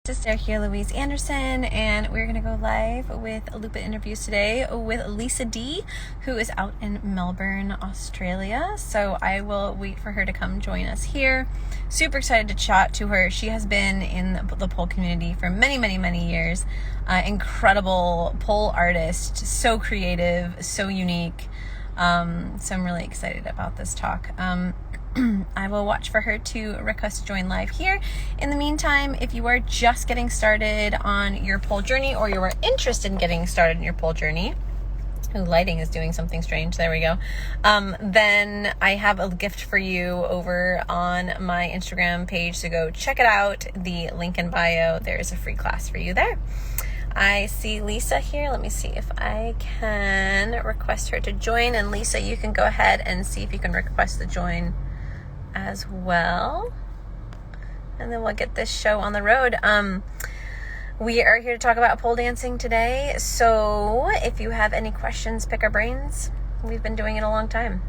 This is Sergia Louise Anderson, and we're going to go live with Lupit interviews today with Lisa D, who is out in Melbourne, Australia. So I will wait for her to come join us here. Super excited to chat to her. She has been in the pole community for many years. Incredible pole artist, so creative, so unique. So I'm really excited about this talk. I will watch for her to request to join live here. In the meantime, if you are just getting started on your pole journey, or you are interested in getting started in your pole journey, lighting is doing something strange, there we go, then I have a gift for you over on my Instagram page, so go check it out. The link in bio, there's a free class for you there. I see Lisa here. Let me see if I can request her to join, and Lisa, you can go ahead and see if you can request the join as well, and then we'll get this show on the road. We are here to talk about pole dancing today, so if you have any questions, pick our brains. We've been doing it a long time.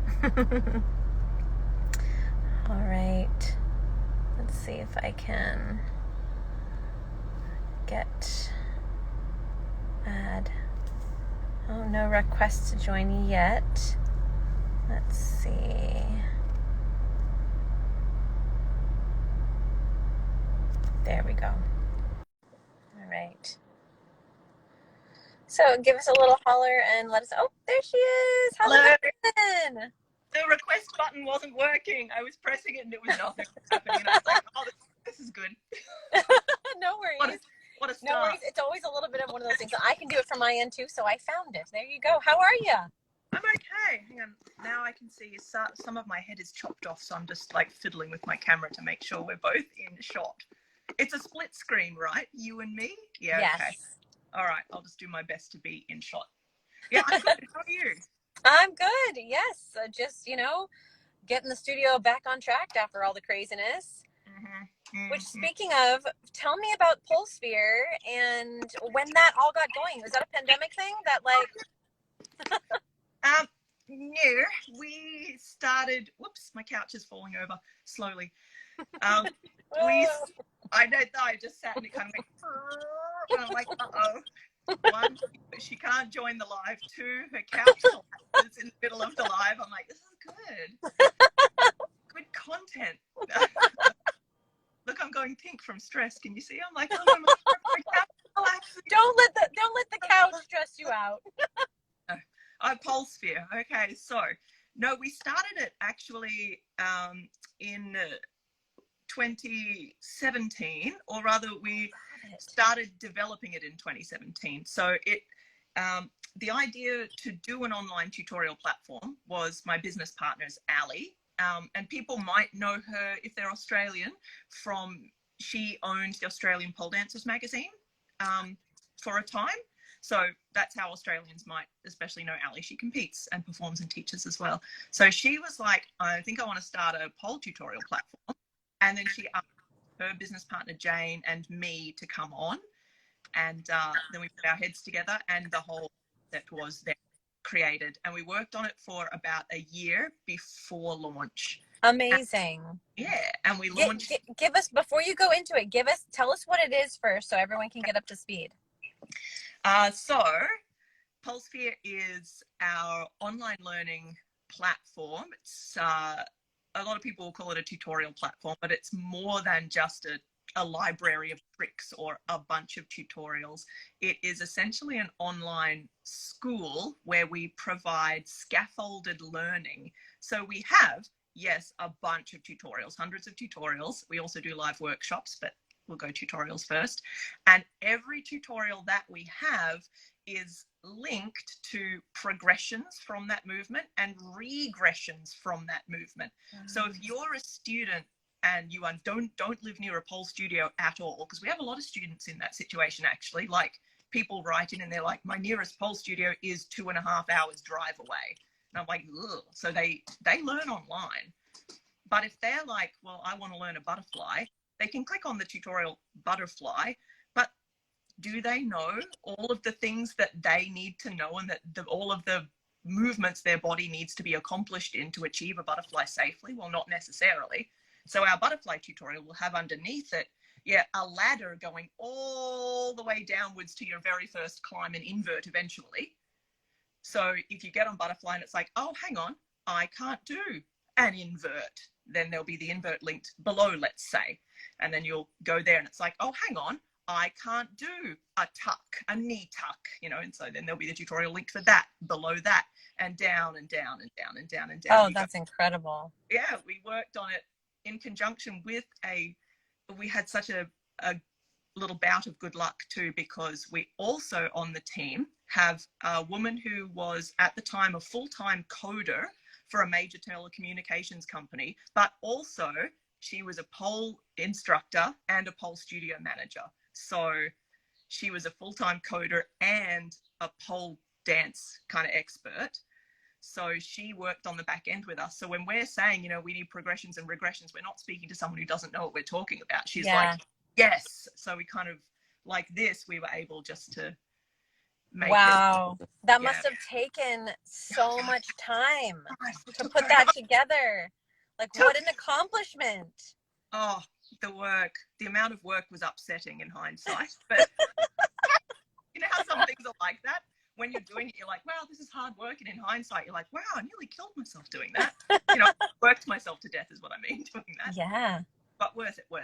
All right, let's see if I can add. Oh, no requests to join yet. Let's see. There we go. All right. So give us a little holler and let us. Oh, there she is. How's it going? The request button wasn't working. I was pressing it and it was nothing happening. And I was like, oh, this is good. No worries. What a start. No worries. It's always a little bit of one of those things. I can do it from my end too, so I found it. There you go. How are you? I'm okay. Hang on. Now I can see some of my head is chopped off, so I'm just like fiddling with my camera to make sure we're both in shot. It's a split screen, right? You and me? Yeah, yes. Okay. All right. I'll just do my best to be in shot. Yeah, I'm good. How are you? I'm good. Yes. Just, getting the studio back on track after all the craziness. Mm-hmm. Which, speaking of, tell me about PoleSphere and when that all got going. Was that a pandemic thing that No, we started, whoops, my couch is falling over slowly. I just sat and it kind of went, and I'm like, one, she can't join the live. Two, her couch is in the middle of the live. I'm like, this is good content. Look, I'm going pink from stress. Can you see? I'm like, oh my God, don't let the couch stress you out. PoleSphere. Okay, so no, we started it actually in 2017, or rather we started developing it in 2017. So the idea to do an online tutorial platform was my business partner's Ali, and people might know her if they're Australian she owned the Australian Pole Dancers magazine for a time. So that's how Australians might especially know Ali. She competes and performs and teaches as well. So she was like, I think I want to start a pole tutorial platform. And then she asked her business partner, Jane, and me to come on. And then we put our heads together and the whole concept was then created. And we worked on it for about a year before launch. Amazing. And we launched. Give us, before you go into it, tell us what it is first so everyone can get up to speed. So PoleSphere is our online learning platform. It's a lot of people will call it a tutorial platform, but it's more than just a library of tricks or a bunch of tutorials. It is essentially an online school where we provide scaffolded learning. So we have, yes, a bunch of tutorials, hundreds of tutorials. We also do live workshops, but we'll go tutorials first. And every tutorial that we have is linked to progressions from that movement and regressions from that movement. So if you're a student and you don't live near a pole studio at all, because we have a lot of students in that situation actually, like people write in and they're like, my nearest pole studio is 2.5 hours drive away. And I'm like, ugh. So they learn online. But if they're like, well, I want to learn a butterfly, they can click on the tutorial butterfly, but do they know all of the things that they need to know and that all of the movements their body needs to be accomplished in to achieve a butterfly safely? Well, not necessarily. So our butterfly tutorial will have underneath it Yeah, a ladder going all the way downwards to your very first climb and invert eventually. So if you get on butterfly and it's like, oh, hang on, I can't do an invert, then there'll be the invert linked below, let's say. And then you'll go there and it's like, oh, hang on, I can't do a tuck, a knee tuck, you know, and so then there'll be the tutorial linked for that, below that, and down and down and down and down and down. Oh, that's incredible. Yeah, we worked on it in conjunction with we had such a little bout of good luck too, because we also on the team have a woman who was at the time a full-time coder for a major telecommunications company, but also she was a pole instructor and a pole studio manager. So she was a full-time coder and a pole dance kind of expert. So she worked on the back end with us. So when we're saying, you know, we need progressions and regressions, we're not speaking to someone who doesn't know what we're talking about. She's like, yes. So we kind of, like this, we were able just to make wow. That must have taken so much time to put that together. Like, what an accomplishment. Oh, the amount of work was upsetting in hindsight. But you know how some things are like that? When you're doing it, you're like, wow, this is hard work. And in hindsight, you're like, wow, I nearly killed myself doing that. You know, worked myself to death is what I mean doing that. Yeah. But worth it. We're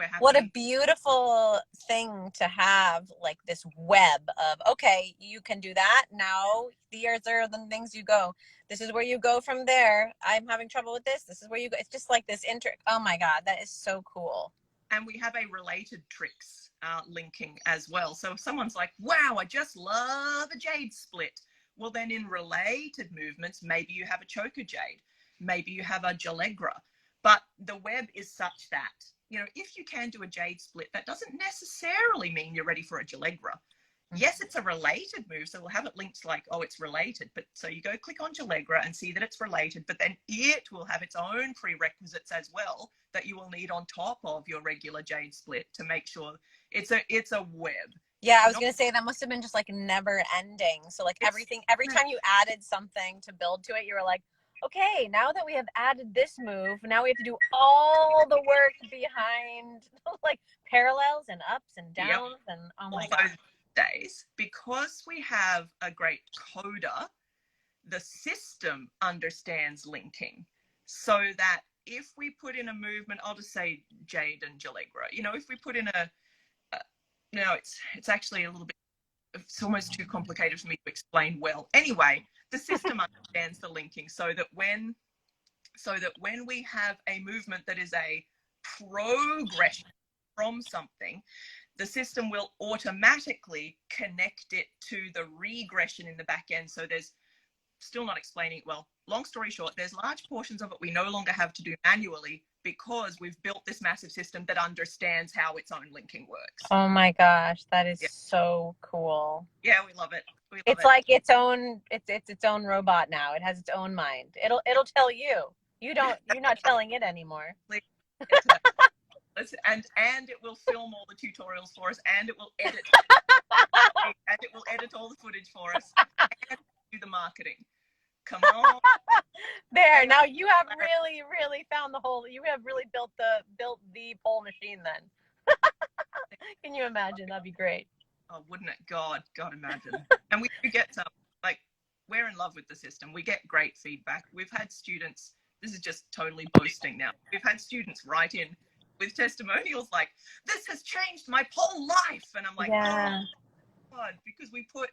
happy. What a beautiful thing to have, like this web of, okay, you can do that. Now, these are the things you go. This is where you go from there. I'm having trouble with this. This is where you go. It's just like this oh my God, that is so cool. And we have a related tricks linking as well. So if someone's like, wow, I just love a jade split. Well, then in related movements, maybe you have a choker jade. Maybe you have a jalegra. But the web is such that, you know, if you can do a jade split, that doesn't necessarily mean you're ready for a jalegra. Yes, it's a related move, so we'll have it linked like, oh, it's related. But so you go click on jalegra and see that it's related, but then it will have its own prerequisites as well that you will need on top of your regular jade split to make sure it's a web. Yeah, I was going to say that must have been just like never ending. So like every time you added something to build to it, you were like, okay, now that we have added this move, now we have to do all the work behind like parallels and ups and downs and oh my God. Days, because we have a great coder, the system understands linking, so that if we put in a movement, I'll just say jade and jalegra, you know, if we put in it's actually a little bit, it's almost too complicated for me to explain well. Anyway, the system understands the linking so that when we have a movement that is a progression from something, the system will automatically connect it to the regression in the back end. So there's still not explaining it well. Long story short, there's large portions of it we no longer have to do manually because we've built this massive system that understands how its own linking works. Oh my gosh, that is so cool. Yeah, we love it. It's like its own robot now. It has its own mind. It'll tell you. You're not telling it anymore. And it will film all the tutorials for us, and it will edit all the footage for us, and do the marketing. Come on. There, now you have really found you have really built the pole machine then. Can you imagine? That'd be great. Oh, wouldn't it? God imagine. And we get we're in love with the system. We get great feedback. We've had students, this is just totally boasting now. We've had students write in with testimonials like, this has changed my whole life. And I'm like, oh God, because we put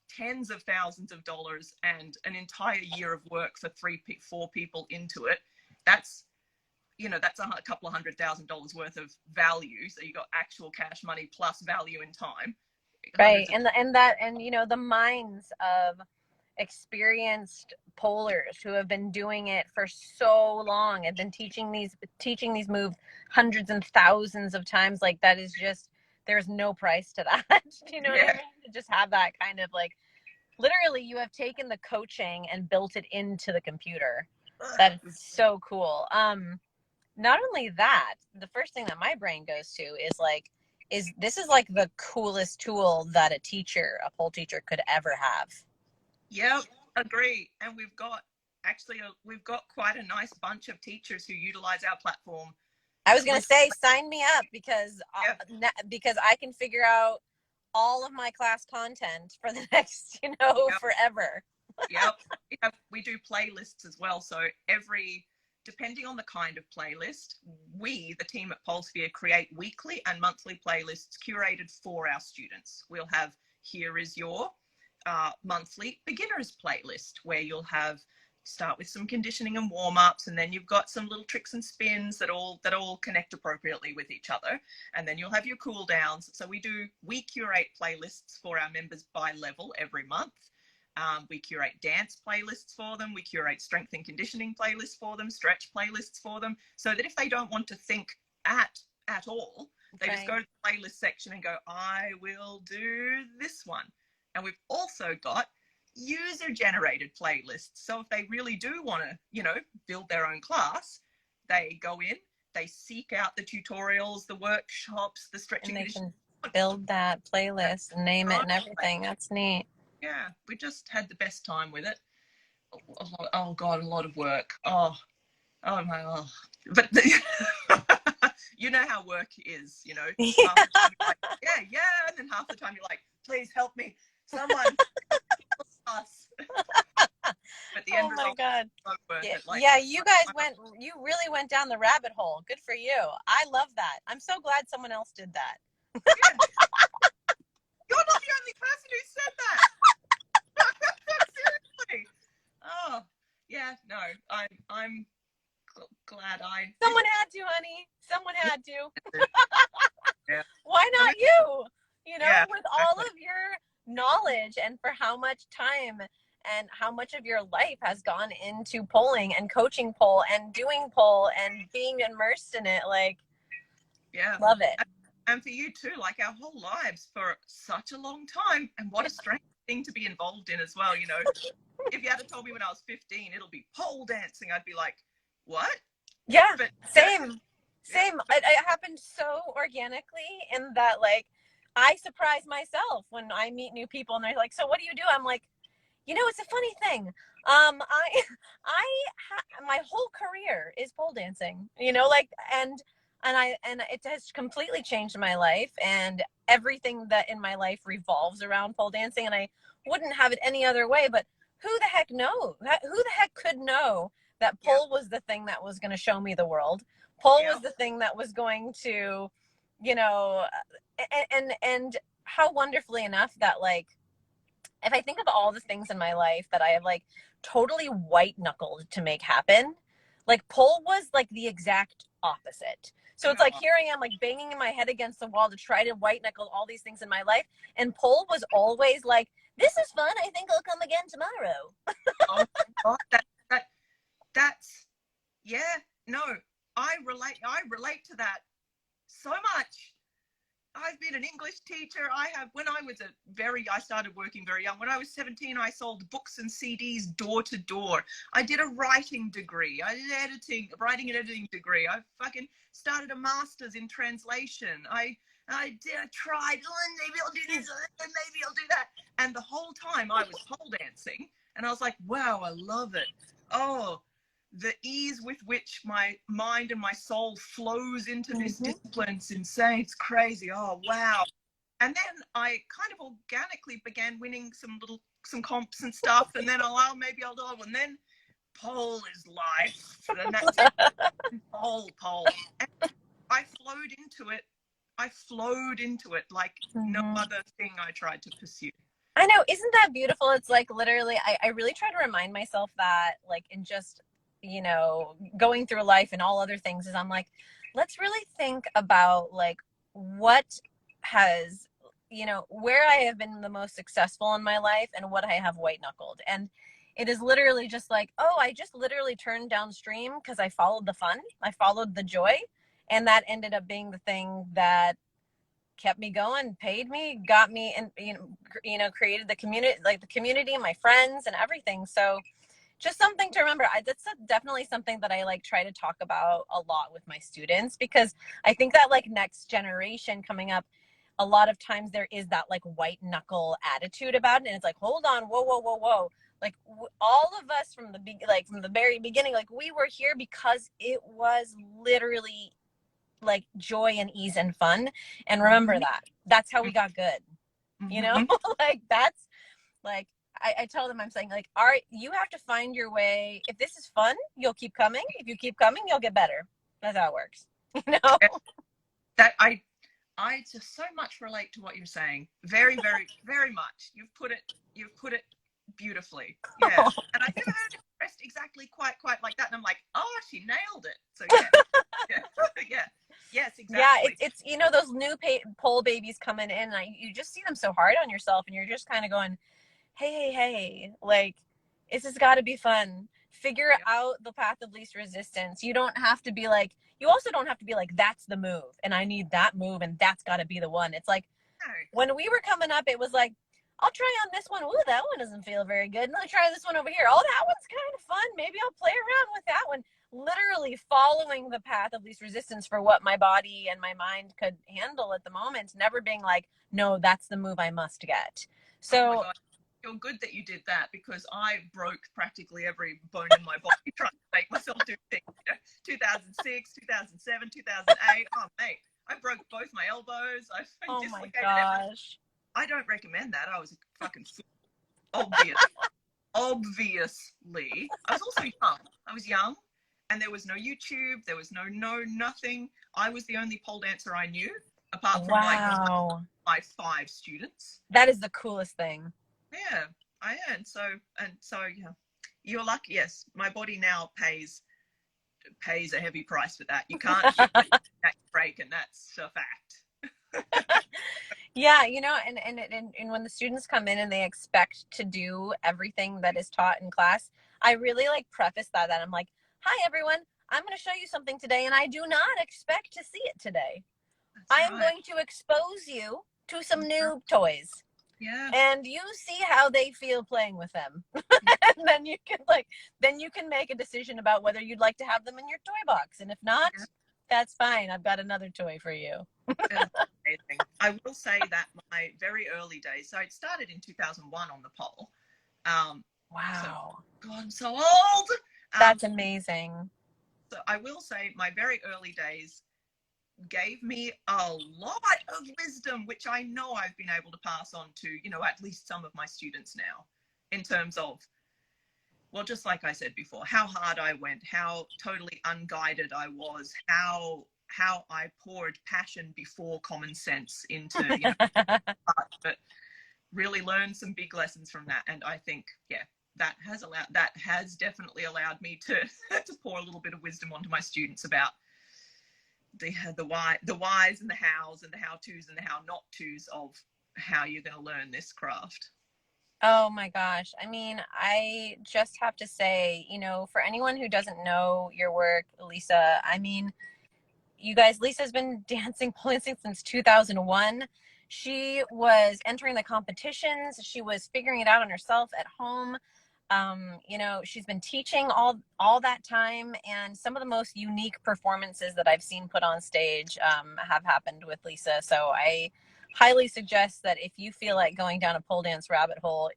tens of thousands of dollars and an entire year of work for 4 people into it. That's a couple of $100,000 worth of value. So you got actual cash money plus value in time. Right. And you know, the minds of experienced polers who have been doing it for so long and been teaching these moves hundreds and thousands of times, like that is just, there's no price to that. Do you know what I mean? To just have that kind of like, literally you have taken the coaching and built it into the computer. That is so cool. Not only that, the first thing that my brain goes to is this is like the coolest tool that a pole teacher could ever have. Yep, agree. And we've got quite a nice bunch of teachers who utilize our platform I was gonna say, sign me up because Yeah. because I can figure out all of my class content for the next, Yep. forever. Yep. We do playlists as well. So depending on the kind of playlist, we, the team at Polsphere, create weekly and monthly playlists curated for our students. We'll have Here Is Your monthly beginners playlist, where you'll have start with some conditioning and warm-ups, and then you've got some little tricks and spins that all connect appropriately with each other, and then you'll have your cool downs. So we curate playlists for our members by level every month. We curate dance playlists for them. We curate strength and conditioning playlists for them, stretch playlists for them, so that if they don't want to think at all, they just go to the playlist section and go, I will do this one. And we've also got user-generated playlists. So if they really do want to, build their own class, they go in, they seek out the tutorials, the workshops, the stretching. And they can build that playlist and name it and everything. That's neat. Yeah, we just had the best time with it. Oh God, a lot of work. Oh my God. But you know how work is, Yeah. Half the time you're like, yeah, and then half the time you're like, please help me, someone help us. But the end result, God. so worth it. You really went down the rabbit hole. Good for you. I love that. I'm so glad someone else did that. Yeah. You're not the only person who said that. Seriously. Oh, yeah, no, I'm glad Someone had to, honey. Someone had to. Yeah. Why not you? Yeah, with all of your knowledge and for how much time and how much of your life has gone into polling and coaching pole and doing pole and being immersed in it. Yeah. Love it. And for you too, like our whole lives for such a long time. And what a strange thing to be involved in as well. If you had told me when I was 15, it'll be pole dancing, I'd be like, what? Yeah, but same. It happened so organically in that, I surprise myself when I meet new people and they're like, so what do you do? I'm like, it's a funny thing. My whole career is pole dancing, and it has completely changed my life, and everything that in my life revolves around pole dancing, and I wouldn't have it any other way. But who the heck knows? Who the heck could know that pole was the thing that was going to show me the world? Pole was the thing that was going to, and how wonderfully enough that, if I think of all the things in my life that I have totally white knuckled to make happen, pole was the exact opposite. So it's here I am banging my head against the wall to try to white knuckle all these things in my life, and pole was always this is fun, I think I'll come again tomorrow. Oh my God, that's no, I relate to that so much. I've been an English teacher. When I started working very young. When I was 17, I sold books and CDs door to door. I did a writing degree. I did writing and editing degree. I fucking started a master's in translation. I tried, maybe I'll do this, maybe I'll do that. And the whole time I was pole dancing, and I was like, wow, I love it. Oh, the ease with which my mind and my soul flows into this discipline, it's insane. It's crazy. Oh, wow. And then I kind of organically began winning some comps and stuff. And then maybe I'll do it. And then pole is life. And that's it. Pole. And I flowed into it like no other thing I tried to pursue. I know. Isn't that beautiful? It's literally, I really try to remind myself that in just, going through life and all other things, is I'm let's really think about what has, where I have been the most successful in my life and what I have white knuckled. And it is literally just I just literally turned downstream because I followed the fun. I followed the joy. And that ended up being the thing that kept me going, paid me, got me, and, created the community, my friends and everything. So just something to remember. That's definitely something that I try to talk about a lot with my students, because I think that next generation coming up, a lot of times there is that white knuckle attitude about it, and it's hold on, whoa. All of us from the very beginning, we were here because it was literally like joy and ease and fun. And remember that. That's how we got good. You know, Mm-hmm. like that's like I tell them, I'm saying like, all right, you have to find your way. If this is fun, you'll keep coming. If you keep coming, you'll get better. That's how it works. You know? That I just so much relate to what you're saying. Very, very, very much. You've put it beautifully. Yeah. Oh, And I've never heard it expressed exactly quite like that. And I'm like, oh, she nailed it. So yeah. Yeah. Yeah. Yes, yeah, exactly. it's you know those new pole babies coming in. You just see them so hard on yourself, and you're just kind of going, hey, like, this has got to be fun. Figure Yeah. out the path of least resistance. You don't have to be like, you also don't have to be like, that's the move, and I need that move, and that's got to be the one. It's like, No. when we were coming up, it was like, I'll try on this one. Ooh, that one doesn't feel very good. Let me try this one over here. Oh, that one's kind of fun. Maybe I'll play around with that one. Literally following the path of least resistance for what my body and my mind could handle at the moment. Never being like, no, that's the move I must get. Oh my So God. You're good that you did that, because I broke practically every bone in my body trying to make myself do things. 2006, 2007, 2008. Oh, mate, I broke both my elbows. I oh my dislocated everything. gosh. I don't recommend that. I was a fucking fool. Obviously. I was also young. I was young, and there was no YouTube. There was no nothing. I was the only pole dancer I knew, apart from like Wow. my 5 students. That is the coolest thing. Yeah, I am. So yeah, you're lucky. Yes, my body now pays a heavy price for that. You can't hit the neck break, and that's a fact. Yeah, you know, and when the students come in and they expect to do everything that is taught in class, I really like preface that I'm like, hi everyone, I'm going to show you something today, and I do not expect to see it today. I That's am right. going to expose you to some new toys, Yeah. and you see how they feel playing with them. And then you can make a decision about whether you'd like to have them in your toy box, and if not, Yeah. that's fine. I've got another toy for you. Amazing. I will say that my very early days, so it started in 2001 on the pole. So, Wow. God, I'm so old. That's amazing. So I will say my very early days gave me a lot of wisdom, which I know I've been able to pass on to, at least some of my students now, in terms of, well, just like I said before, how hard I went, how totally unguided I was, how I poured passion before common sense into, but really learned some big lessons from that. And I think, yeah, that has definitely allowed me to to pour a little bit of wisdom onto my students about the whys and the hows and the how to's and the how not to's of how you're going to learn this craft. Oh my gosh. I mean, I just have to say, for anyone who doesn't know your work, Lisa, I mean, you guys, Lisa's been dancing, pole dancing since 2001. She was entering the competitions. She was figuring it out on herself at home. She's been teaching all that time, and some of the most unique performances that I've seen put on stage have happened with Lisa. So I highly suggest that if you feel like going down a pole dance rabbit hole,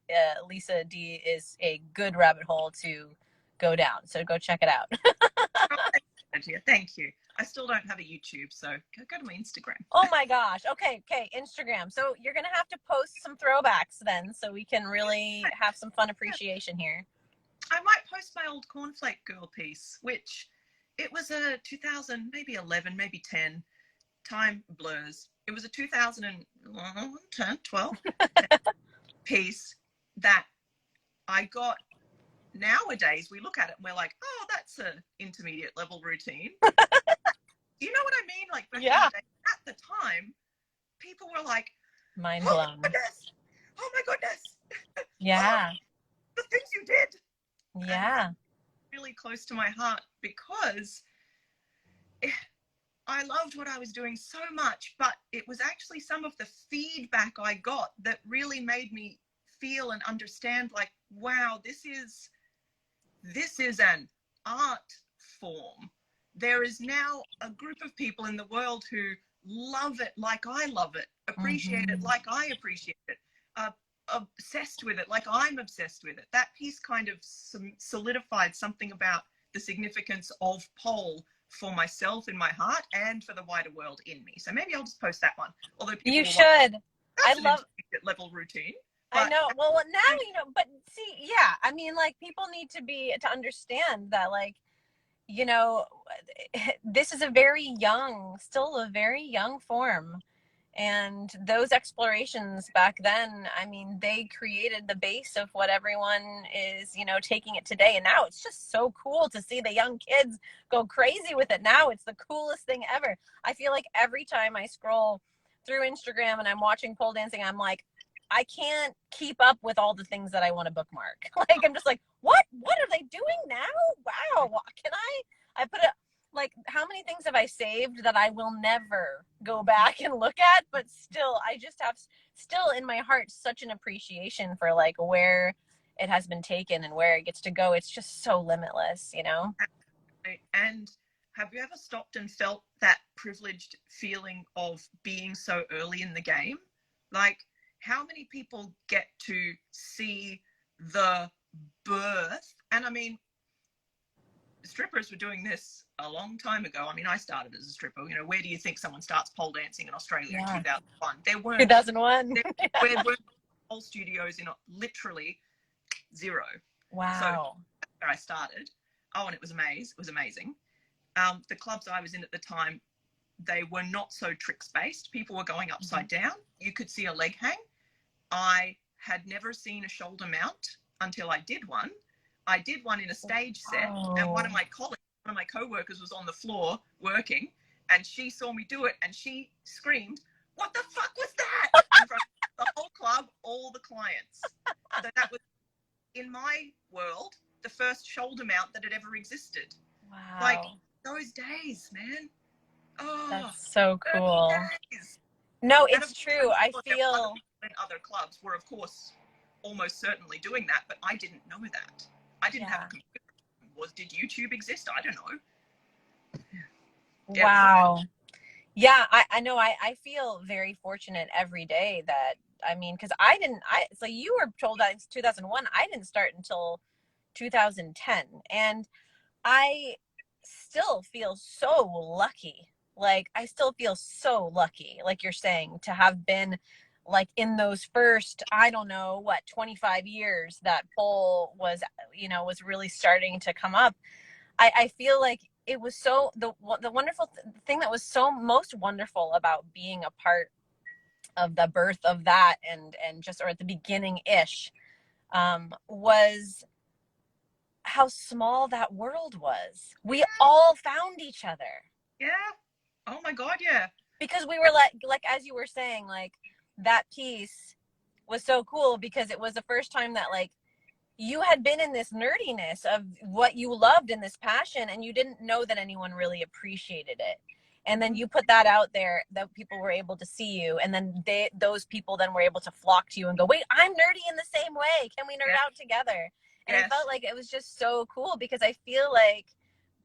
Lisa D is a good rabbit hole to go down. So go check it out. Thank you. I still don't have a YouTube, so go to my Instagram. Oh my gosh. Okay, Instagram. So you're going to have to post some throwbacks then so we can really have some fun appreciation here. I might post my old Cornflake Girl piece, which it was a 2000, maybe 11, maybe 10. Time blurs. It was a 2010, 12 piece that I got. Nowadays, we look at it and we're like, oh, that's an intermediate level routine. You know what I mean? Like, back in the day, at the time, people were like, mind blown. Oh my goodness. Yeah. Oh, the things you did. Yeah. Really close to my heart, because I loved what I was doing so much, but it was actually some of the feedback I got that really made me feel and understand, like, wow, this is an art form. There is now a group of people in the world who love it like I love it, appreciate it like I appreciate it, obsessed with it like I'm obsessed with it. That piece kind of solidified something about the significance of pole for myself in my heart and for the wider world in me. So maybe I'll just post that one. Although people You will should. that's I an love intermediate level routine. I But know. Well, now you know, but see, yeah, I mean, like, people need to understand that, like, you know, this is a very young, still a very young form. And those explorations back then, I mean, they created the base of what everyone is, you know, taking it today. And now it's just so cool to see the young kids go crazy with it. Now it's the coolest thing ever. I feel like every time I scroll through Instagram and I'm watching pole dancing, I'm like, I can't keep up with all the things that I want to bookmark. Like, I'm just like, what are they doing now? Wow. Can I put it, like, how many things have I saved that I will never go back and look at? But still, I just have still in my heart such an appreciation for, like, where it has been taken and where it gets to go. It's just so limitless, you know? And have you ever stopped and felt that privileged feeling of being so early in the game? Like, how many people get to see the birth? And I mean, strippers were doing this a long time ago. I mean, I started as a stripper. You know, where do you think someone starts pole dancing in Australia in 2001? There weren't 2001. there weren't pole studios in literally zero. Wow. So that's where I started. Oh, and it was amazing. The clubs I was in at the time, they were not so tricks based. People were going upside down. You could see a leg hang. I had never seen a shoulder mount until I did one. I did one in a stage set, and one of my co-workers was on the floor working, and she saw me do it, and she screamed, "What the fuck was that?" in front of the whole club, all the clients. So that was, in my world, the first shoulder mount that had ever existed. Wow. Like, those days, man. Oh, that's so cool. Days. No, And it's true. I feel other clubs were, of course, almost certainly doing that, but I didn't know that. I didn't have a computer. Did YouTube exist? I don't know. Yeah. Wow. Yeah, I know. I feel very fortunate every day that, I mean, because so you were told that it's 2001. I didn't start until 2010. And I still feel so lucky. Like, I still feel so lucky, like you're saying, to have been, like, in those first, I don't know, what, 25 years that pole was, you know, was really starting to come up. I feel like it was so, the wonderful thing that was so most wonderful about being a part of the birth of that, and just, or at the beginning ish, was how small that world was. We all found each other. Yeah. Oh my God, yeah. Because we were like as you were saying, like, that piece was so cool because it was the first time that, like, you had been in this nerdiness of what you loved and this passion, and you didn't know that anyone really appreciated it. And then you put that out there, that people were able to see you, and then those people then were able to flock to you and go, wait, I'm nerdy in the same way. Can we nerd out together? And I felt like it was just so cool because I feel like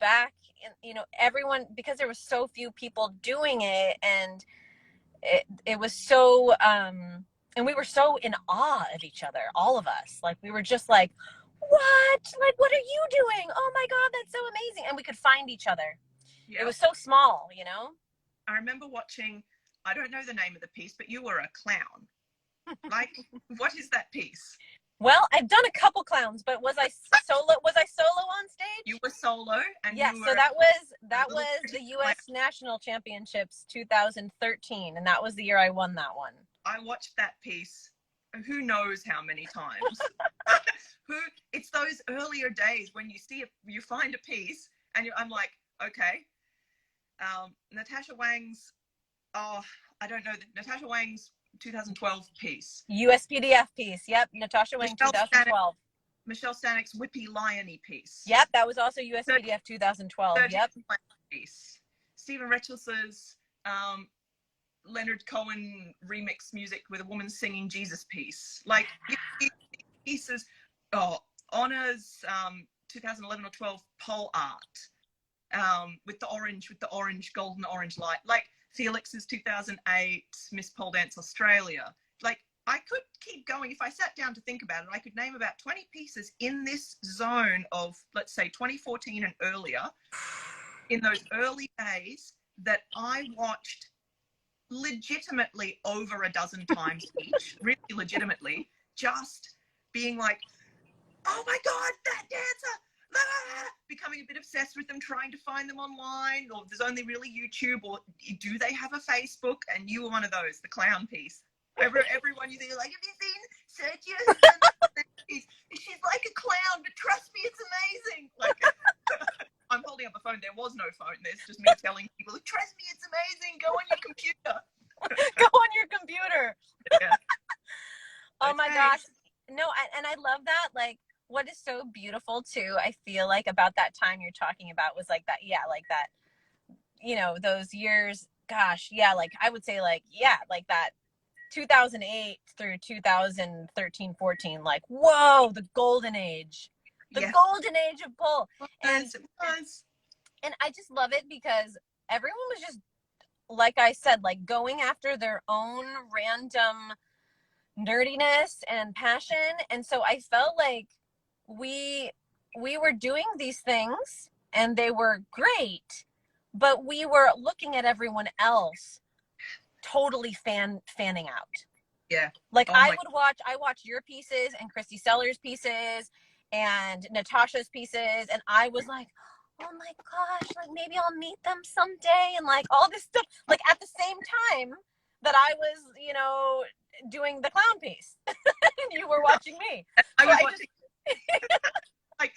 back in, you know, everyone, because there was so few people doing it, and it was so, and we were so in awe of each other, all of us. Like, we were just like, what are you doing? Oh my God, that's so amazing. And we could find each other. It was so small, you know? I remember watching, I don't know the name of the piece, but you were a clown. Like, what is that piece? Well, I've done a couple clowns, but was I solo on stage? You were solo, and yeah, so that was the US National Championships 2013, and that was the year I won that one. I watched that piece who knows how many times. It's those earlier days when you find a piece, and I'm like, okay. Natasha Wang's, Natasha Wang's 2012 piece. USPDF piece, yep. Natasha Wang, 2012. Michelle Stanek's Whippy Liony piece. Yep, that was also USPDF 2012. Yep. Piece. Stephen Retchless's Leonard Cohen remix music with a woman singing Jesus piece. Like, pieces. Honor's 2011 or 12 pole art. With the golden orange light, like Felix's 2008 Miss Pole Dance Australia. Like, I could keep going. If I sat down to think about it, I could name about 20 pieces in this zone of, let's say, 2014 and earlier, in those early days that I watched legitimately over a dozen times each, really legitimately, just being like, oh my God, that dancer, becoming a bit obsessed with them, trying to find them online, or there's only really YouTube, or do they have a Facebook? And you were one of those, the clown piece. Everyone you think, like, have you seen Sergia? She's like a clown, but trust me, it's amazing. Like, I'm holding up a phone. There was no phone. There's just me telling people, trust me, it's amazing. Go on your computer. Go on your computer. Yeah. Oh my gosh. No, and I love that. Like, what is so beautiful too, I feel like, about that time you're talking about was like that, yeah, like that, you know, those years, gosh, yeah, like I would say like, yeah, like that 2008 through 2013, 14, like, whoa, the golden age, golden age of pole. And I just love it because everyone was just, like I said, like going after their own random nerdiness and passion. And so I felt like we were doing these things and they were great, but we were looking at everyone else totally fanning out. Yeah. Like I watch your pieces and Christy Sellers' pieces and Natasha's pieces, and I was like, oh my gosh, like maybe I'll meet them someday, and like all this stuff, like at the same time that I was, you know, doing the clown piece. And you were watching me. I was watching. Like,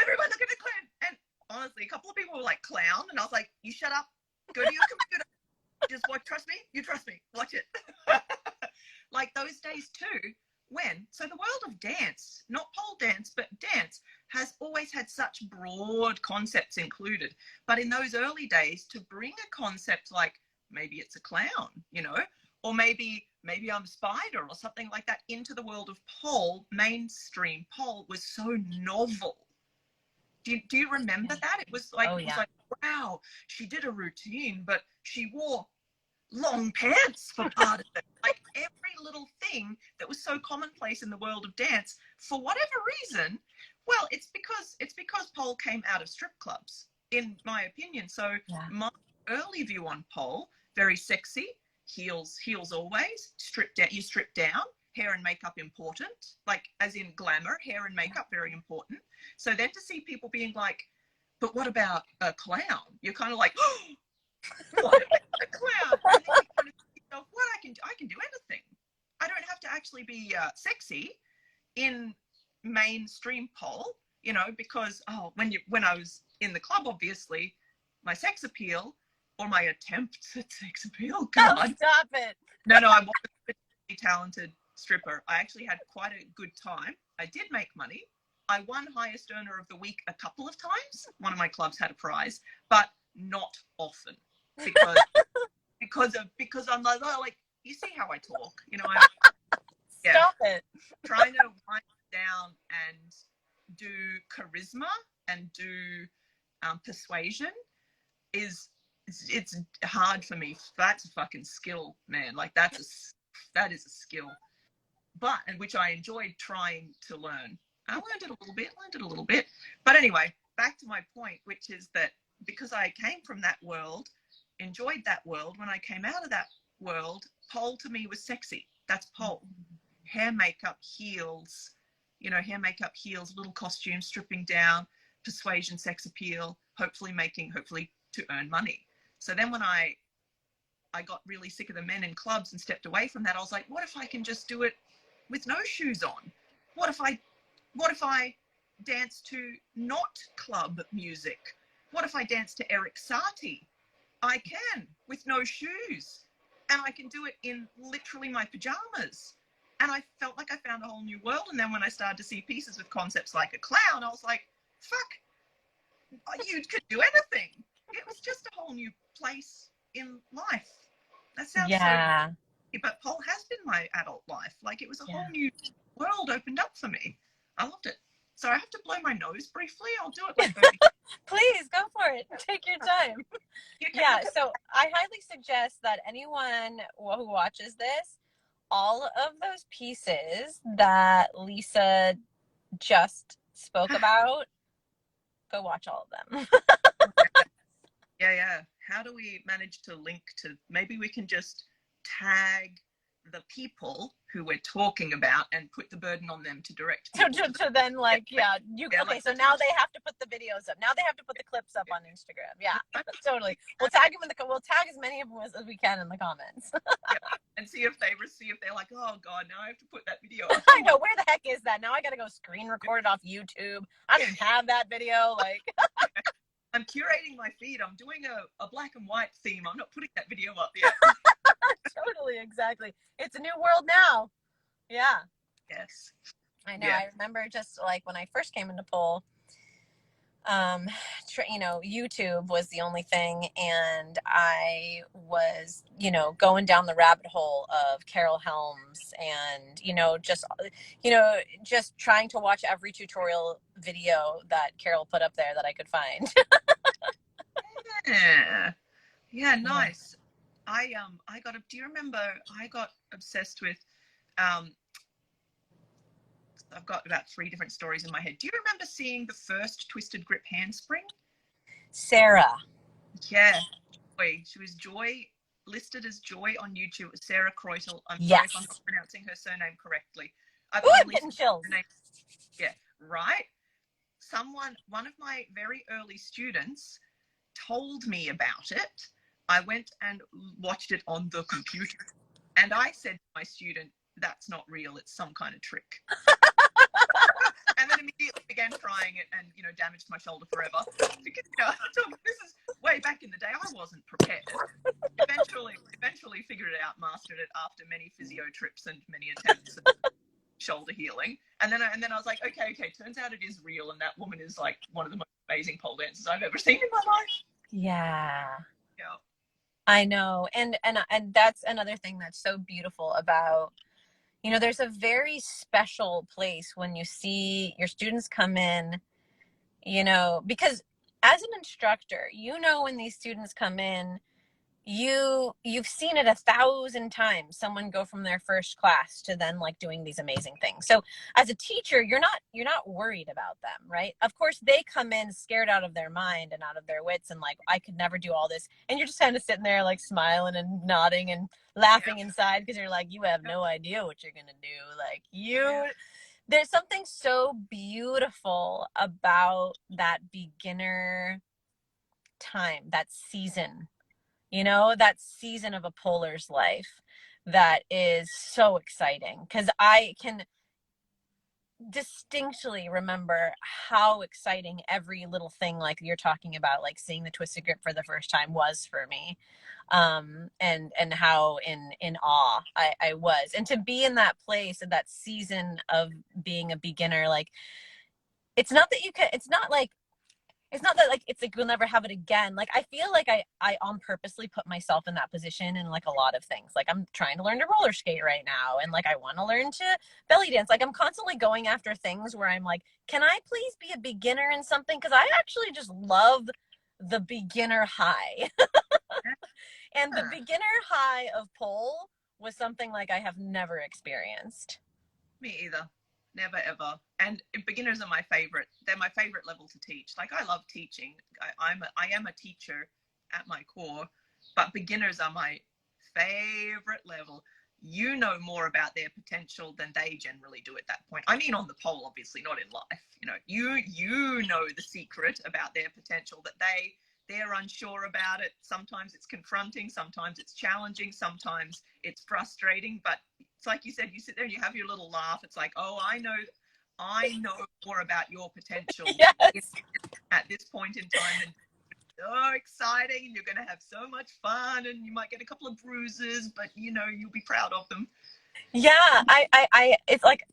everyone look at the clown. And honestly, a couple of people were like, clown, and I was like, you shut up, go to your computer, just watch, trust me, you trust me, watch it. Like those days too, so the world of dance, not pole dance, but dance, has always had such broad concepts included. But in those early days, to bring a concept like maybe it's a clown, you know, or maybe I'm a spider or something like that into the world of pole, mainstream pole, was so novel. Do you remember that? It was like, it was like, wow, she did a routine, but she wore long pants for part of it. Like every little thing that was so commonplace in the world of dance, for whatever reason, well, it's because pole came out of strip clubs, in my opinion. So my early view on pole, very sexy, heels always, you strip down, hair and makeup important, like as in glamour, hair and makeup very important. So then to see people being like, but what about a clown? You're kind of like, oh, what about a clown? And then you kind of think, what I can do anything. I don't have to actually be sexy in mainstream pole, you know, because when I was in the club, obviously my sex appeal, or my attempt at sex appeal, God, oh, stop it. No, I wasn't a particularly talented stripper. I actually had quite a good time. I did make money. I won highest earner of the week a couple of times. One of my clubs had a prize, but not often, because I'm like, you see how I talk, you know. Stop it. Trying to wind down and do charisma and do persuasion it's hard for me. That's a fucking skill, man. Like that is a skill, and which I enjoyed trying to learn. I learned it a little bit. But anyway, back to my point, which is that because I came from that world, enjoyed that world, when I came out of that world, pole to me was sexy. That's pole. Hair, makeup, heels, little costumes, stripping down, persuasion, sex appeal, hopefully to earn money. So then when I got really sick of the men in clubs and stepped away from that, I was like, what if I can just do it with no shoes on? What if I dance to not club music? What if I dance to Eric Satie? I can, with no shoes. And I can do it in literally my pajamas. And I felt like I found a whole new world. And then when I started to see pieces with concepts like a clown, I was like, fuck, you could do anything. It was just a whole new place in life. That sounds so, but pole has been my adult life. Like it was a whole new world opened up for me. I loved it. So I have to blow my nose briefly. I'll do it like 30. Please go for it. Take your time. Yeah. So I highly suggest that anyone who watches this, all of those pieces that Lisa just spoke about, go watch all of them. Yeah. How do we manage to link to, maybe we can just tag the people who we're talking about and put the burden on them to direct people to then like, yeah, okay, like, so now they have to put the videos up. Now they have to put the clips up on Instagram. Yeah, totally. We'll tag them we'll tag as many of them as we can in the comments. And see if they're like, oh God, now I have to put that video up. I know, where the heck is that? Now I got to go screen record it off YouTube. I don't even have that video. Like, I'm curating my feed. I'm doing a black and white theme. I'm not putting that video up yet. Totally, exactly. It's a new world now. Yeah. Yes. I know. Yeah. I remember just like when I first came into pole, YouTube was the only thing, and I was, going down the rabbit hole of Carol Helms, and just trying to watch every tutorial video that Carol put up there that I could find. Yeah, nice. Do you remember I got obsessed with I've got about 3 different stories in my head. Do you remember seeing the first twisted grip handspring? Sarah. Yeah. She was Joy, listed as Joy on YouTube. It was Sarah Kreutel. I'm yes. sorry if I'm not pronouncing her surname correctly. I'm getting chills. Yeah, right? One of my very early students told me about it. I went and watched it on the computer. And I said to my student, that's not real. It's some kind of trick. And then immediately began trying it and, damaged my shoulder forever. Because, this is way back in the day. I wasn't prepared. Eventually figured it out, mastered it after many physio trips and many attempts at shoulder healing. And then I was like, okay, turns out it is real. And that woman is like one of the most amazing pole dancers I've ever seen in my life. Yeah. Yeah. I know. And that's another thing that's so beautiful about, there's a very special place when you see your students come in, because as an instructor, when these students come in, you've seen it 1,000 times, someone go from their first class to then like doing these amazing things. So as a teacher, you're not worried about them, right? Of course, they come in scared out of their mind and out of their wits and like, I could never do all this. And you're just kind of sitting there like smiling and nodding and laughing inside because you're like, you have no idea what you're gonna do. Like there's something so beautiful about that beginner time, that season, that season of a polar's life that is so exciting, because I can distinctly remember how exciting every little thing like you're talking about, like seeing the twisted grip for the first time, was for me, and how in awe I was, and to be in that place of that season of being a beginner. Like, it's not that it's like we'll never have it again. Like, I feel like I on purposely put myself in that position in like a lot of things. Like, I'm trying to learn to roller skate right now, and like I want to learn to belly dance. Like, I'm constantly going after things where I'm like, can I please be a beginner in something? Because I actually just love the beginner high. And the beginner high of pole was something like I have never experienced. Me either. Never, ever. And beginners are my favorite. They're my favorite level to teach. Like, I love teaching. I am a teacher at my core, but beginners are my favorite level. You know more about their potential than they generally do at that point. I mean, on the pole, obviously, not in life. You know the secret about their potential, that they're unsure about it. Sometimes it's confronting, sometimes it's challenging, sometimes it's frustrating, but it's like you said, you sit there and you have your little laugh. It's like, oh, I know more about your potential yes. at this point in time. And so exciting, and you're going to have so much fun, and you might get a couple of bruises, but you'll be proud of them. Yeah, I it's like,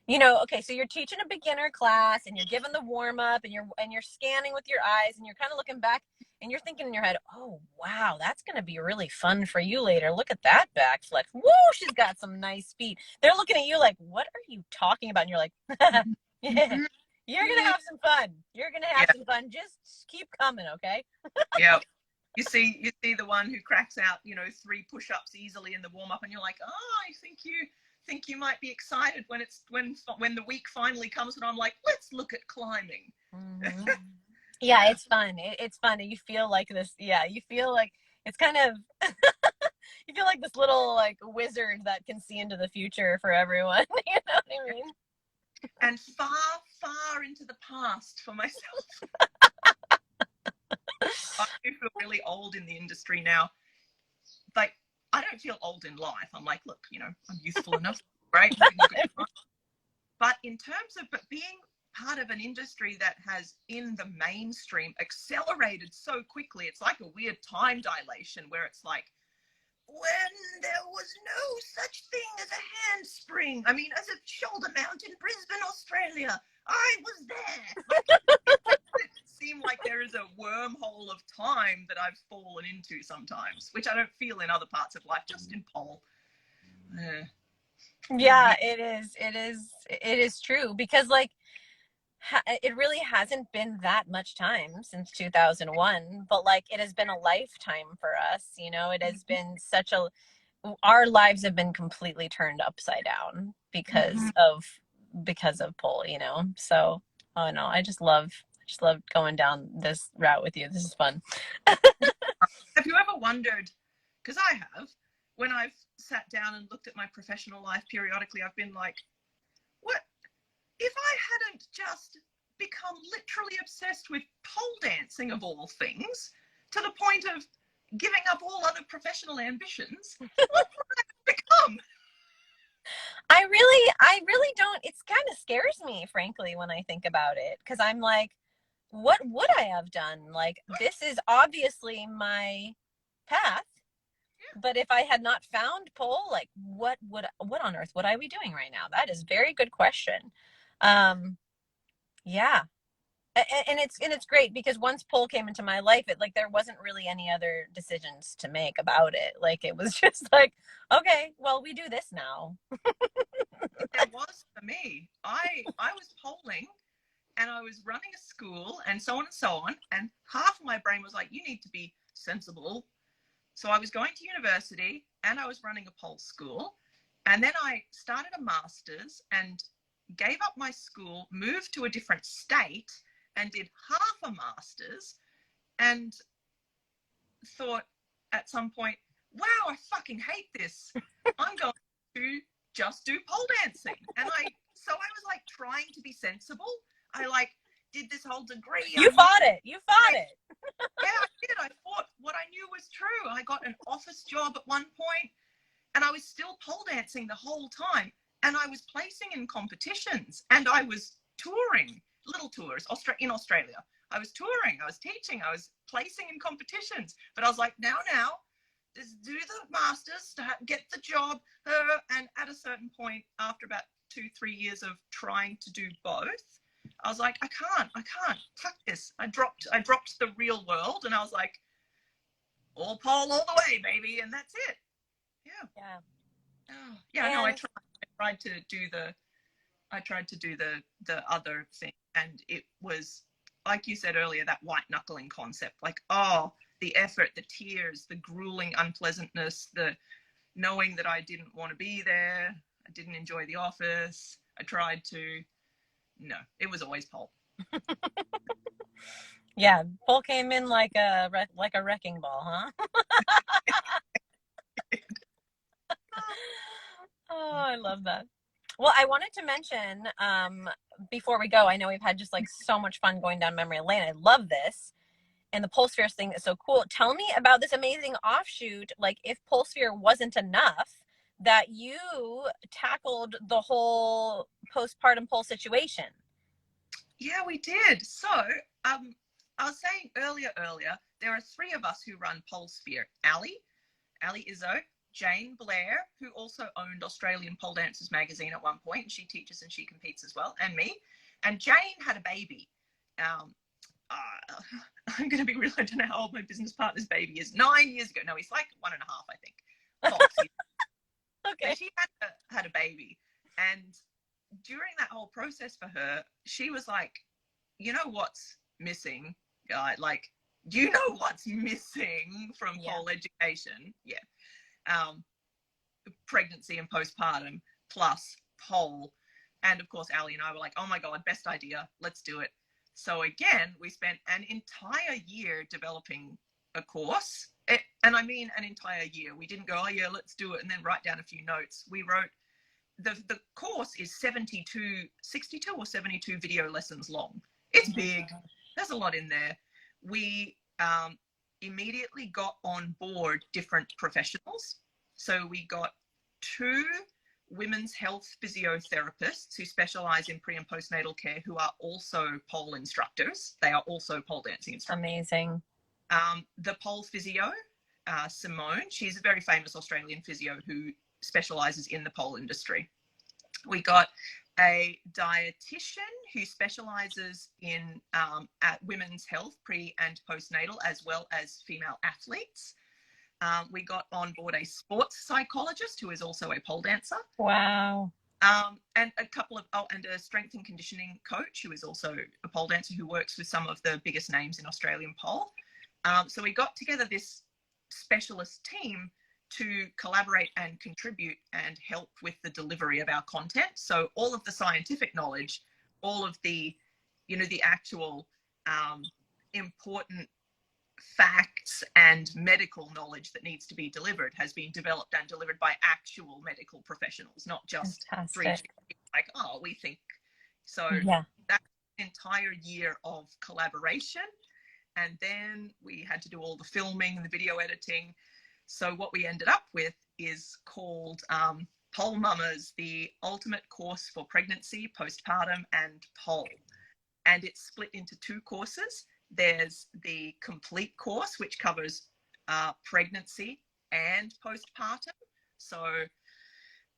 okay, so you're teaching a beginner class and you're giving the warm up and you're scanning with your eyes and you're kind of looking back and you're thinking in your head, oh, wow, that's going to be really fun for you later. Look at that back flex. Woo, she's got some nice feet. They're looking at you like, what are you talking about? And you're like, yeah, you're going to have some fun. You're going to have some fun. Just keep coming, okay? Yeah. You see the one who cracks out, 3 push-ups easily in the warm-up, and you're like, oh, I think you might be excited when the week finally comes, and I'm like, let's look at climbing. Mm-hmm. Yeah, it's fun. It's fun. And you feel like this. Yeah, you feel like it's kind of, you feel like this little like wizard that can see into the future for everyone. You know what I mean? And far, far into the past for myself. I do feel really old in the industry now. Like, I don't feel old in life. I'm like, look, you know, I'm youthful enough, right? Having a good time. But in terms of being part of an industry that has in the mainstream accelerated so quickly, it's like a weird time dilation where it's like, when there was no such thing as a handspring. I mean, as a shoulder mount in Brisbane, Australia, I was there. Like, it seems like there is a wormhole of time that I've fallen into sometimes, which I don't feel in other parts of life, just in pole. Yeah, it is. It is true because like it really hasn't been that much time since 2001, but like it has been a lifetime for us, you know. It has been such a, our lives have been completely turned upside down because of pole, you know. So, oh no, I just love going down this route with you. This is fun. Have you ever wondered, because I have, when I've sat down and looked at my professional life periodically, I've been like, what if I hadn't just become literally obsessed with pole dancing of all things, to the point of giving up all other professional ambitions? What would I become? I really don't, it's kind of scares me, frankly, when I think about it, because I'm like, what would I have done? Like, this is obviously my path, but if I had not found pole, like, what on earth would I be doing right now? That is a very good question. Um, yeah. And it's great because once pole came into my life, it like there wasn't really any other decisions to make about it. Like it was just like, okay, well, we do this now. There was for me. I was polling and I was running a school and so on and so on. And half of my brain was like, you need to be sensible. So I was going to university and I was running a pole school. And then I started a master's and gave up my school, moved to a different state and did half a master's, and thought at some point, wow, I fucking hate this. I'm going to just do pole dancing. And so I was like trying to be sensible. I like did this whole degree. You fought it. You fought it. Yeah, I did. I fought what I knew was true. I got an office job at one point and I was still pole dancing the whole time. And I was placing in competitions and I was touring little tours in Australia. I was touring, I was teaching, I was placing in competitions. But I was like, now, just do the masters to get the job. And at a certain point, after about 2-3 years of trying to do both, I was like, I can't, fuck this. I dropped the real world and I was like, all pole all the way, baby. And that's it. Yeah. Yeah. Oh, yeah, no, I tried to do the other thing, and it was like you said earlier, that white knuckling concept, like, oh, the effort, the tears, the grueling unpleasantness, the knowing that I didn't want to be there, I didn't enjoy the office, I tried to, no, it was always pole. Yeah, pole came in like a wrecking ball, huh? Oh, I love that. Well, I wanted to mention before we go, I know we've had just like so much fun going down memory lane. I love this. And the Pulsephere thing is so cool. Tell me about this amazing offshoot. Like, if Pulsephere wasn't enough, that you tackled the whole postpartum pole situation. Yeah, we did. So, I was saying earlier, there are 3 of us who run Pulsephere. Ali Izzo, Jane Blair, who also owned Australian Pole Dancers magazine at one point, and she teaches and she competes as well, and me. And Jane had a baby. I'm going to be real, I don't know how old my business partner's baby is. 9 years ago. No, he's like 1.5, I think. Okay. So she had a baby. And during that whole process for her, she was like, you know what's missing? Like, do you know what's missing from pole education? Yeah. Pregnancy and postpartum plus pole. And of course, Ali and I were like, oh my God, best idea. Let's do it. So again, we spent an entire year developing a course. And I mean an entire year. We didn't go, oh yeah, let's do it, and then write down a few notes. We wrote, the course is 62 or 72 video lessons long. It's big. There's a lot in there. We immediately got on board different professionals. So we got 2 women's health physiotherapists who specialize in pre and postnatal care, who are also pole instructors. They are also pole dancing instructors. Amazing. The pole physio, Simone, she's a very famous Australian physio who specializes in the pole industry. We got a dietitian who specializes in at women's health, pre and postnatal, as well as female athletes. We got on board a sports psychologist who is also a pole dancer. Wow. And a couple of, and a strength and conditioning coach who is also a pole dancer who works with some of the biggest names in Australian pole. So we got together this specialist team to collaborate and contribute and help with the delivery of our content. So all of the scientific knowledge, all of the, the actual important facts and medical knowledge that needs to be delivered has been developed and delivered by actual medical professionals, not just three like, oh, we think. So that's an entire year of collaboration. And then we had to do all the filming and the video editing. So what we ended up with is called Pole Mamas, the ultimate course for pregnancy, postpartum, and pole. And it's split into 2 courses. There's the complete course, which covers pregnancy and postpartum.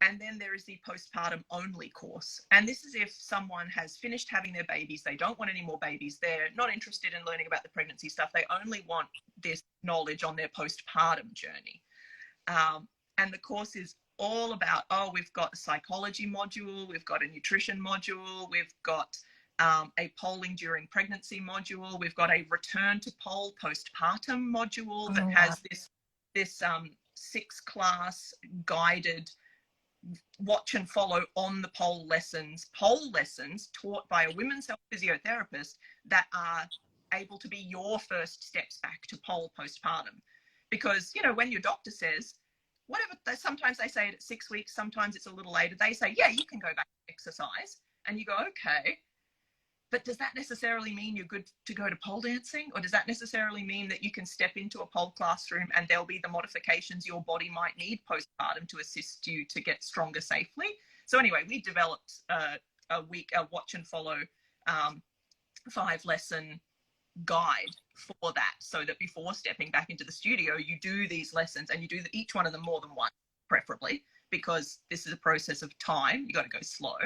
And then there is the postpartum only course. And this is if someone has finished having their babies, they don't want any more babies, they're not interested in learning about the pregnancy stuff, they only want this knowledge on their postpartum journey. And the course is all about, we've got a psychology module, we've got a nutrition module, we've got a polling during pregnancy module, we've got a return to pole postpartum module that has this 6-class guided watch and follow on the pole lessons taught by a women's health physiotherapist that are able to be your first steps back to pole postpartum. Because, when your doctor says, whatever, sometimes they say it at 6 weeks, sometimes it's a little later, they say, yeah, you can go back to exercise. And you go, okay. But does that necessarily mean you're good to go to pole dancing? Or does that necessarily mean that you can step into a pole classroom and there'll be the modifications your body might need postpartum to assist you to get stronger safely? So anyway, we developed a watch and follow 5-lesson guide for that, so that before stepping back into the studio, you do these lessons and you do each one of them more than once, preferably, because this is a process of time. You got to go slow.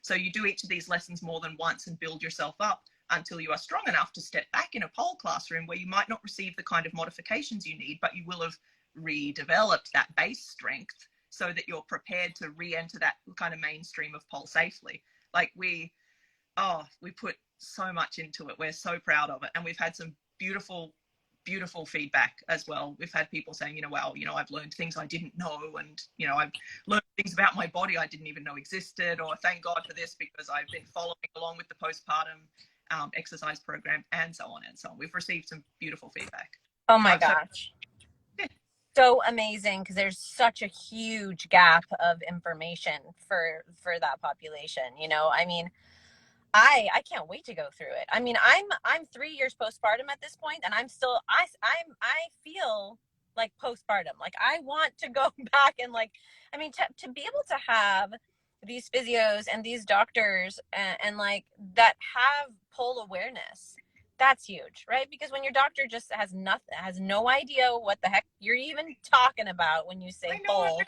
So you do each of these lessons more than once and build yourself up until you are strong enough to step back in a pole classroom where you might not receive the kind of modifications you need, but you will have redeveloped that base strength so that you're prepared to re-enter that kind of mainstream of pole safely. Like we put so much into it. We're so proud of it. And we've had some beautiful feedback as well. We've had people saying, wow, I've learned things I didn't know, and I've learned things about my body I didn't even know existed, or thank God for this because I've been following along with the postpartum exercise program, and so on and so on. We've received some beautiful feedback. Oh my gosh. So amazing, because there's such a huge gap of information for that population. I can't wait to go through it. I mean, I'm 3 years postpartum at this point, and I'm still I feel like postpartum. Like I want to go back and to be able to have these physios and these doctors and like that have pole awareness. That's huge, right? Because when your doctor just has no idea what the heck you're even talking about when you say pole,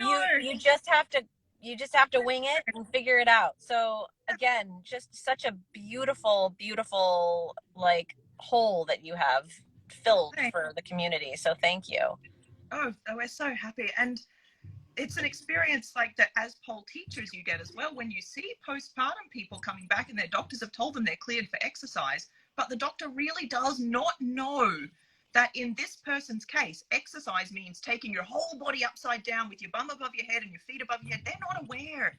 you just have to wing it and figure it out. So again, just such a beautiful like hole that you have filled for the community. So thank you. Oh, we're so happy. And it's an experience like that as pole teachers you get as well, when you see postpartum people coming back and their doctors have told them they're cleared for exercise, but the doctor really does not know that in this person's case, exercise means taking your whole body upside down with your bum above your head and your feet above your head. They're not aware.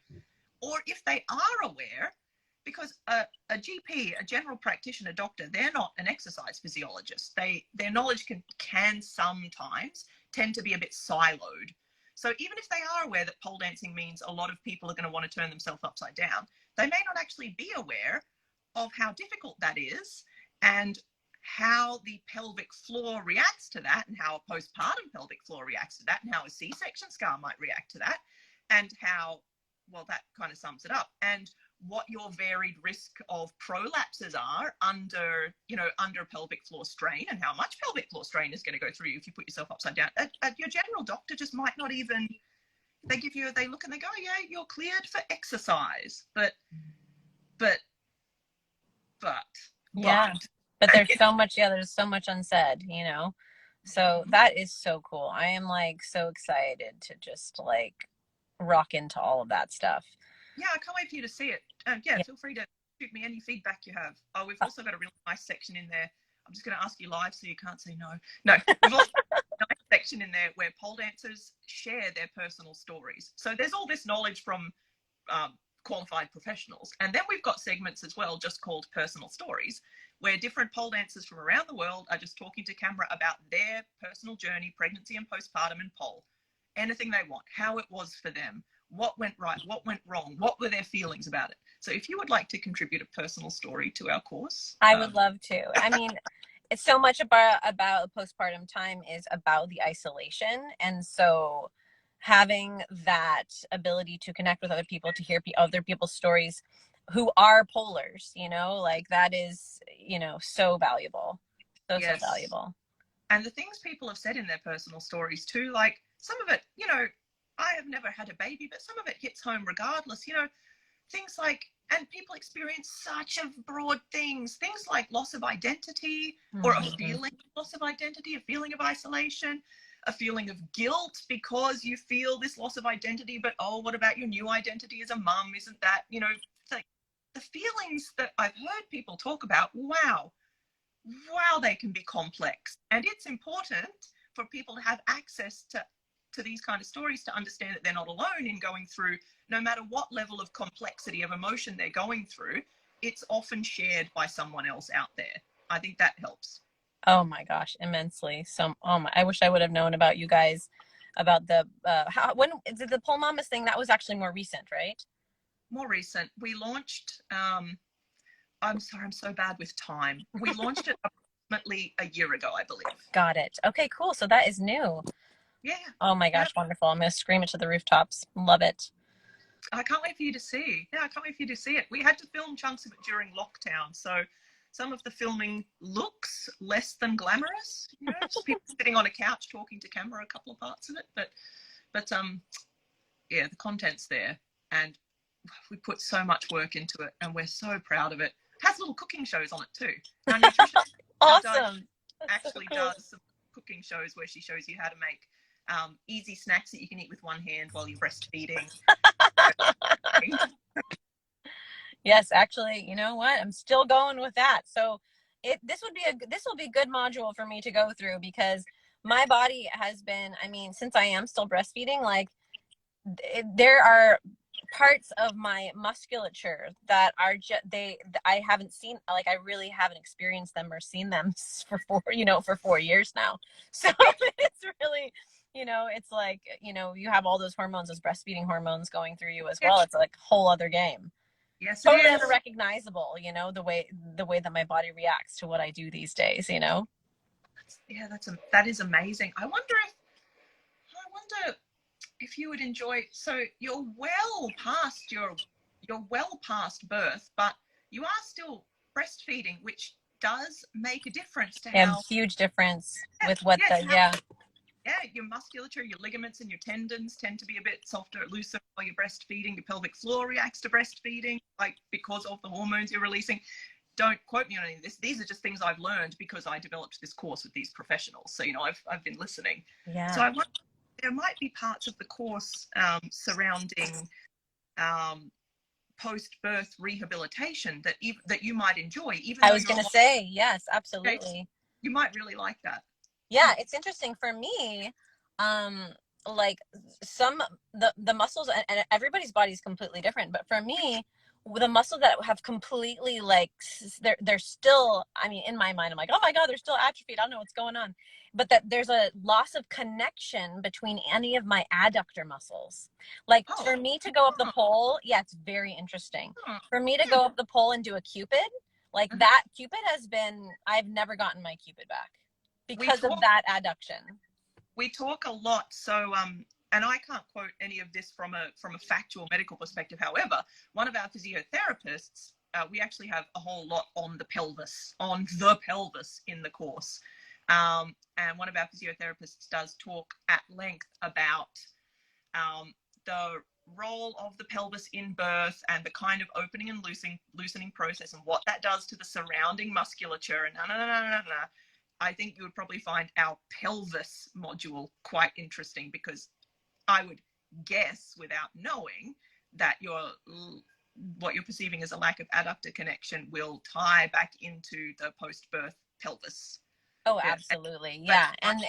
Or if they are aware, because a GP, a general practitioner doctor, they're not an exercise physiologist. Their knowledge can sometimes tend to be a bit siloed. So even if they are aware that pole dancing means a lot of people are going to want to turn themselves upside down, they may not actually be aware of how difficult that is, and how the pelvic floor reacts to that, and how a postpartum pelvic floor reacts to that, and how a C-section scar might react to that, and how, well, that kind of sums it up. And what your varied risk of prolapses are under pelvic floor strain, and how much pelvic floor strain is going to go through you if you put yourself upside down. Your general doctor just might not even, they look and they go, yeah, you're cleared for exercise. But yeah, but there's so much, there's so much unsaid, so that is so cool. I am like so excited to just like rock into all of that stuff. Yeah, I can't wait for you to see it. Feel free to shoot me any feedback you have. Oh, we've also got a really nice section in there. I'm just going to ask you live so you can't say no. We've also got a nice section in there where pole dancers share their personal stories. So there's all this knowledge from qualified professionals. And then we've got segments as well just called personal stories, where different pole dancers from around the world are just talking to camera about their personal journey, pregnancy and postpartum and pole. Anything they want, how it was for them, what went right, what went wrong, what were their feelings about it. So if you would like to contribute a personal story to our course, I would love to. I mean, it's so much about postpartum time is about the isolation, and so having that ability to connect with other people, to hear other people's stories who are polars, like that is, so valuable. So valuable. And the things people have said in their personal stories too, like some of it, I have never had a baby, but some of it hits home regardless, things like, and people experience such of broad things like loss of identity, or a feeling of loss of identity, a feeling of isolation, a feeling of guilt because you feel this loss of identity, but oh, what about your new identity as a mum? Isn't that, like the feelings that I've heard people talk about, wow, they can be complex. And it's important for people to have access to these kind of stories, to understand that they're not alone in going through, no matter what level of complexity of emotion they're going through, it's often shared by someone else out there. I think that helps. Oh my gosh, immensely. I wish I would have known about you guys, about the when did the Pole Mamas thing, that was actually more recent, right? More recent. We launched, I'm sorry, I'm so bad with time. We launched it approximately a year ago, I believe. Got it. Okay, cool. So that is new. Yeah. Oh my gosh, wonderful. I'm going to scream it to the rooftops. Love it. I can't wait for you to see. Yeah, I can't wait for you to see it. We had to film chunks of it during lockdown, so some of the filming looks less than glamorous. Just people sitting on a couch talking to camera, a couple of parts of it, but the content's there, and we put so much work into it, and we're so proud of it. It has little cooking shows on it too. Our nutritionist awesome. Actually does some cooking shows where she shows you how to make easy snacks that you can eat with one hand while you're breastfeeding. Yes, actually, you know what? I'm still going with that. So this will be a good module for me to go through, because my body has been, I mean, since I am still breastfeeding, like there are parts of my musculature that are I haven't seen, like I really haven't experienced them or seen them for 4 years now. So it's really, it's like, you have all those hormones, those breastfeeding hormones going through you as well. It's like a whole other game. Yes, totally unrecognizable, the way that my body reacts to what I do these days, Yeah, that is amazing. I wonder if you would enjoy, so you're well past birth, but you are still breastfeeding, which does make a difference to how huge difference with what your musculature, your ligaments and your tendons tend to be a bit softer, looser while you're breastfeeding. Your pelvic floor reacts to breastfeeding, like because of the hormones you're releasing. Don't quote me on any of this. These are just things I've learned because I developed this course with these professionals. So, I've been listening. Yeah. So I wonder, there might be parts of the course surrounding post-birth rehabilitation that you might enjoy. Even I was going to say, yes, absolutely. You might really like that. Yeah, it's interesting for me. Like the muscles, and everybody's body is completely different. But for me, the muscles that have completely like they're still, I mean, in my mind I'm like, oh my god, they're still atrophied, I don't know what's going on, but that there's a loss of connection between any of my adductor muscles. Like Oh, for me to go up the pole, yeah, it's very interesting. hmm, For me to go up the pole and do a cupid, like hmm. that cupid has been, I've never gotten my cupid back We because of talk that adduction. we talk a lot. So and I can't quote any of this from a factual medical perspective. However, one of our physiotherapists, we actually have a whole lot on the pelvis in the course. And one of our physiotherapists does talk at length about the role of the pelvis in birth and the kind of opening and loosening process and what that does to the surrounding musculature and I think you would probably find our pelvis module quite interesting, because I would guess, without knowing, that what you're perceiving as a lack of adductor connection will tie back into the post-birth pelvis. Oh, Yeah, absolutely. Yeah. And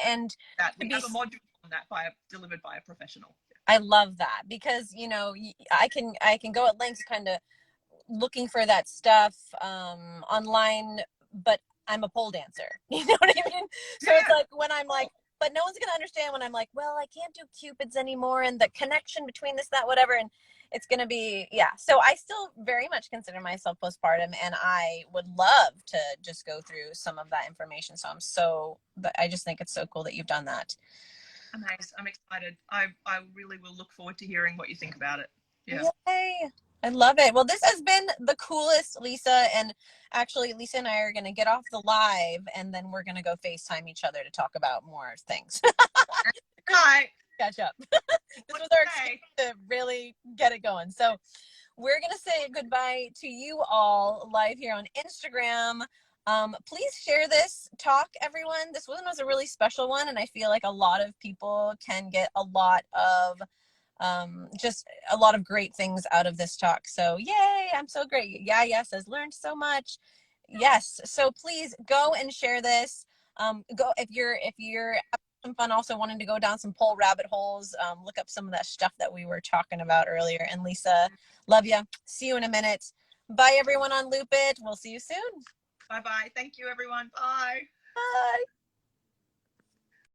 that to we be, have a module on that delivered by a professional. I love that because, you know, I can go at length kind of looking for that stuff online, but I'm a pole dancer. You know what I mean? So it's Yeah, like when I'm like, but no one's gonna understand when I'm like, well, I can't do cupids anymore, and the connection between this, that, whatever, and it's gonna be, yeah. So I still very much consider myself postpartum, and I would love to just go through some of that information. So but I just think it's so cool that you've done that. amazing. I'm excited. I really will look forward to hearing what you think about it. Yeah. Yay. I love it. Well, this has been the coolest, Lisa. And actually, Lisa and I are going to get off the live and then we're going to go FaceTime each other to talk about more things. Hi. Catch up. This was our excuse to really get it going. So we're going to say goodbye to you all live here on Instagram. Please share this talk, everyone. This one was a really special one. And I feel like a lot of people can get a lot of just a lot of great things out of this talk. So yay, I'm so great. Yeah, yes, has learned so much. Yes. So please go and share this. Go if you're having some fun also wanting to go down some pole rabbit holes, look up some of that stuff that we were talking about earlier. And Lisa, love you. See you in a minute. Bye everyone on Loop It. We'll see you soon. Bye bye. Thank you, everyone. Bye. Bye.